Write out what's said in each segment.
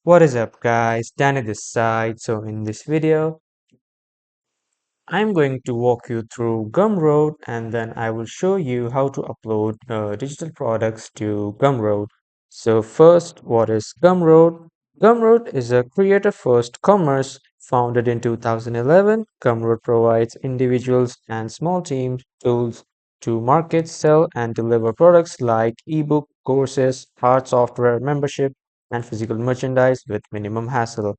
What is up guys, Danny this side. So in this video, I'm going to walk you through Gumroad and then I will show you how to upload digital products to Gumroad. So first, what is Gumroad? Gumroad is a creator-first commerce founded in 2011. Gumroad provides individuals and small teams tools to market, sell, and deliver products like ebook, courses, art software, membership, and physical merchandise with minimum hassle.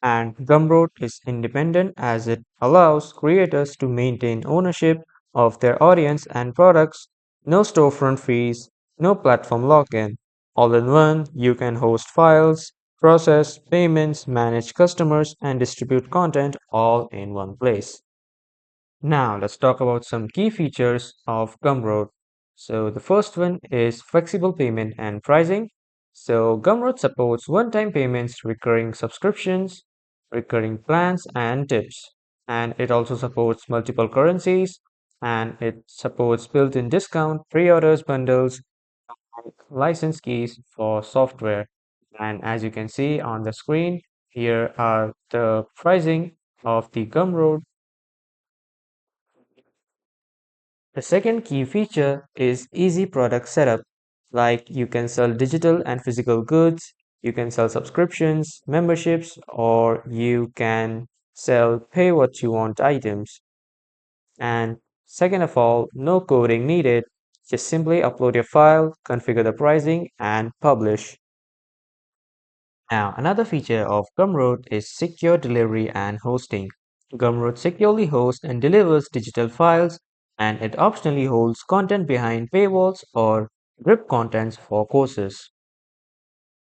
And Gumroad is independent as it allows creators to maintain ownership of their audience and products, no storefront fees, no platform login. All in one, you can host files, process payments, manage customers, and distribute content all in one place. Now, let's talk about some key features of Gumroad. So, the first one is flexible payment and pricing. So, Gumroad supports one time payments, recurring subscriptions, recurring plans, and tips. And it also supports multiple currencies and it supports built in discount, pre orders, bundles, and license keys for software. And as you can see on the screen, here are the pricing of the Gumroad. The second key feature is easy product setup. Like you can sell digital and physical goods, you can sell subscriptions, memberships, or you can sell pay what you want items. And second of all, no coding needed. Just simply upload your file, configure the pricing, and publish. Now, another feature of Gumroad is secure delivery and hosting. Gumroad securely hosts and delivers digital files, and it optionally holds content behind paywalls or grip contents for courses.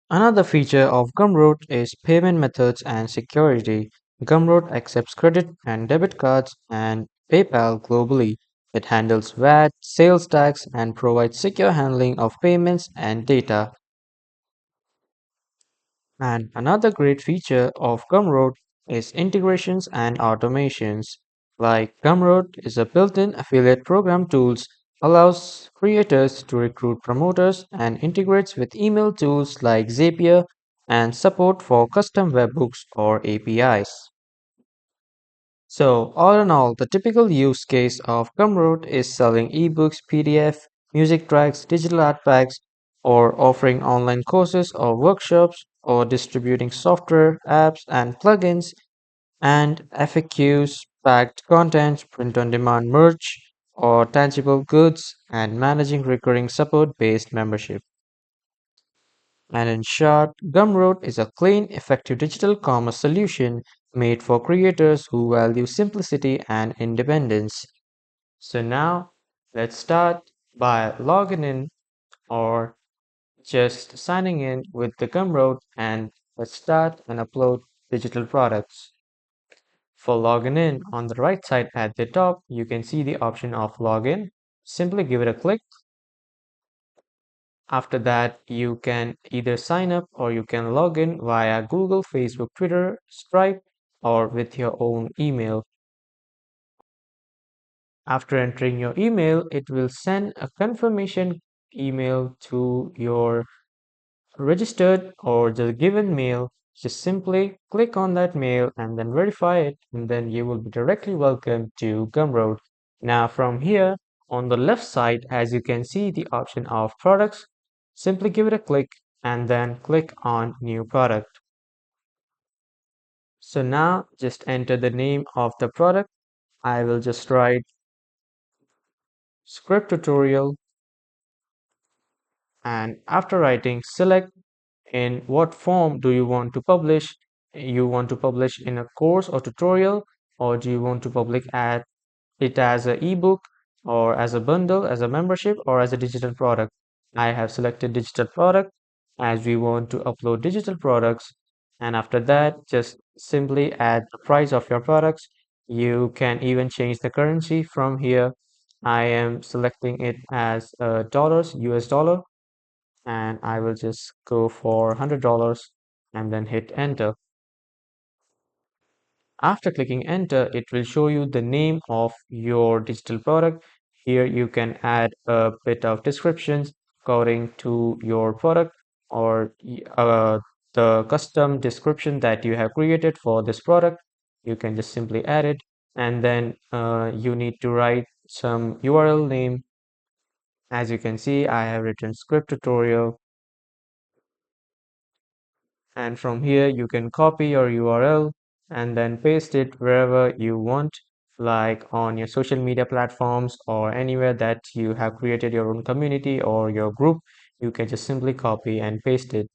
Another feature of Gumroad is payment methods and security. Gumroad accepts credit and debit cards and PayPal globally. It handles VAT, sales tax, and provides secure handling of payments and data. And another great feature of Gumroad is integrations and automations. Like Gumroad is a built-in affiliate program tools allows creators to recruit promoters and integrates with email tools like Zapier and support for custom webhooks or APIs. So, all in all, the typical use case of Gumroad is selling ebooks, PDF, music tracks, digital art packs, or offering online courses or workshops, or distributing software, apps, and plugins, and FAQs, packed content, print on demand merch, or tangible goods, and managing recurring support based membership. And in short, Gumroad is a clean, effective digital commerce solution made for creators who value simplicity and independence. So now let's start by logging in or just signing in with the Gumroad and let's start and upload digital products. For logging in, on the right side at the top, you can see the option of login. Simply give it a click. After that, you can either sign up or you can log in via Google, Facebook, Twitter, Stripe, or with your own email. After entering your email, it will send a confirmation email to your registered or the given mail. Just simply click on that mail and then verify it, and then you will be directly welcomed to Gumroad. Now, from here on the left side, as you can see the option of products, simply give it a click and then click on new product. So now just enter the name of the product. I will just write script tutorial, and after writing, select in what form do you want to publish. You want to publish in a course or tutorial, or do you want to publish it as an ebook or as a bundle, as a membership, or as a digital product? I have selected digital product as we want to upload digital products. And after that, just simply add the price of your products. You can even change the currency from here. I am selecting it as dollars, US dollar, and I will just go for $100 and then hit enter. After clicking enter, it will show you the name of your digital product. Here you can add a bit of descriptions according to your product. or the custom description that you have created for this product. You can just simply add it, and then you need to write some URL name. As you can see, I have written script tutorial, and from here you can copy your URL and then paste it wherever you want, like on your social media platforms or anywhere that you have created your own community or your group. You can just simply copy and paste it.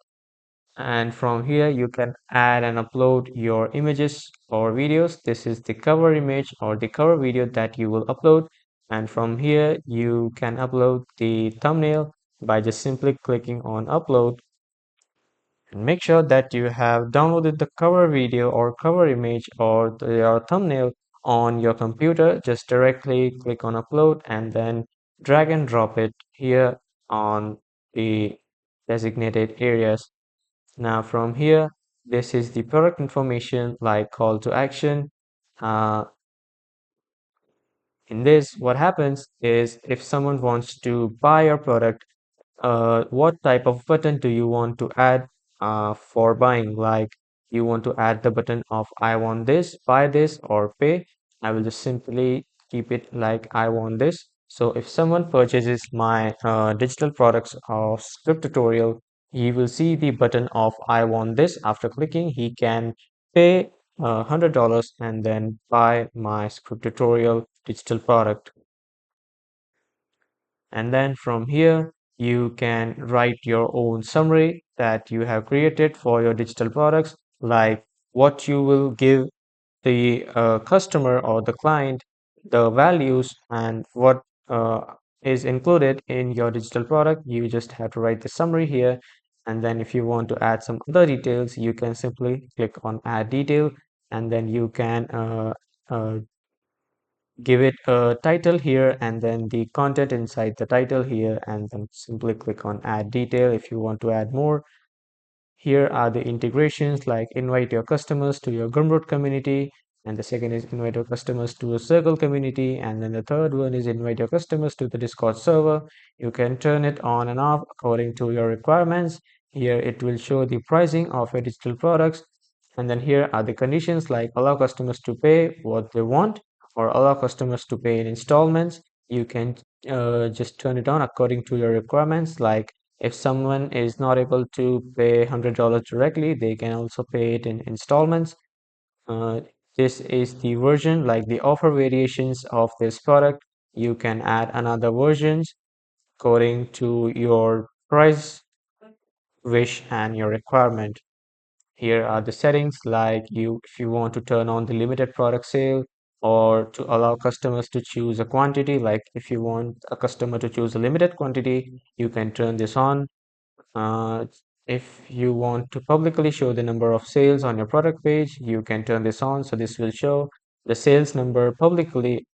And from here you can add and upload your images or videos. This is the cover image or the cover video that you will upload, and from here you can upload the thumbnail by just simply clicking on upload. And make sure that you have downloaded the cover video or cover image or your thumbnail on your computer. Just directly click on upload and then drag and drop it here on the designated areas. Now from here, this is the product information like call to action. Uh, in this, what happens is if someone wants to buy your product, what type of button do you want to add for buying? Like you want to add the button of I want this, buy this, or pay. I will just simply keep it like I want this. So if someone purchases my digital products or script tutorial, he will see the button of I want this. After clicking, he can pay $100 and then buy my script tutorial digital product. And then from here, you can write your own summary that you have created for your digital products, like what you will give the customer or the client, the values, and what uh, is included in your digital product. You just have to write the summary here. And then if you want to add some other details, you can simply click on add detail, and then you can give it a title here and then the content inside the title here, and then simply click on add detail if you want to add more. Here are the integrations like invite your customers to your Gumroad community, and the second is invite your customers to a Circle community, and then the third one is invite your customers to the Discord server. You can turn it on and off according to your requirements. Here it will show the pricing of your digital products, and then here are the conditions like allow customers to pay what they want or allow customers to pay in installments. You can just turn it on according to your requirements, like if someone is not able to pay $100 directly, they can also pay it in installments. Uh, this is the version, like the offer variations of this product. You can add another versions according to your price, wish, and your requirement. Here are the settings, like if you want to turn on the limited product sale or to allow customers to choose a quantity, like if you want a customer to choose a limited quantity, you can turn this on. uh, if you want to publicly show the number of sales on your product page, you can turn this on. So this will show the sales number publicly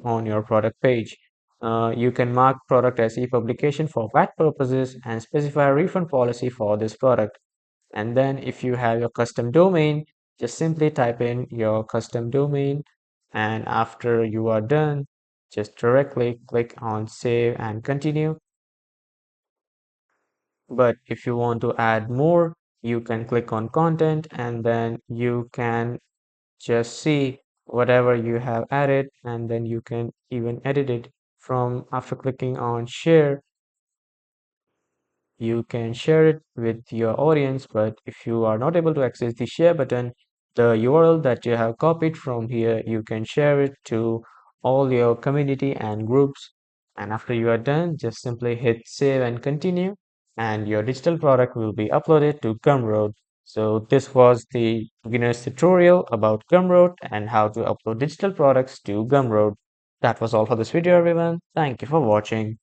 on your product page. You can mark product as e-publication for VAT purposes and specify a refund policy for this product. And then if you have your custom domain, just simply type in your custom domain. And after you are done, just directly click on save and continue. But if you want to add more, you can click on content and then you can just see whatever you have added, and then you can even edit it from after clicking on share. You can share it with your audience, but if you are not able to access the share button, the URL that you have copied from here, you can share it to all your community and groups. And after you are done, just simply hit save and continue, and your digital product will be uploaded to Gumroad. So this was the beginner's tutorial about Gumroad and how to upload digital products to Gumroad. That was all for this video, everyone. Thank you for watching.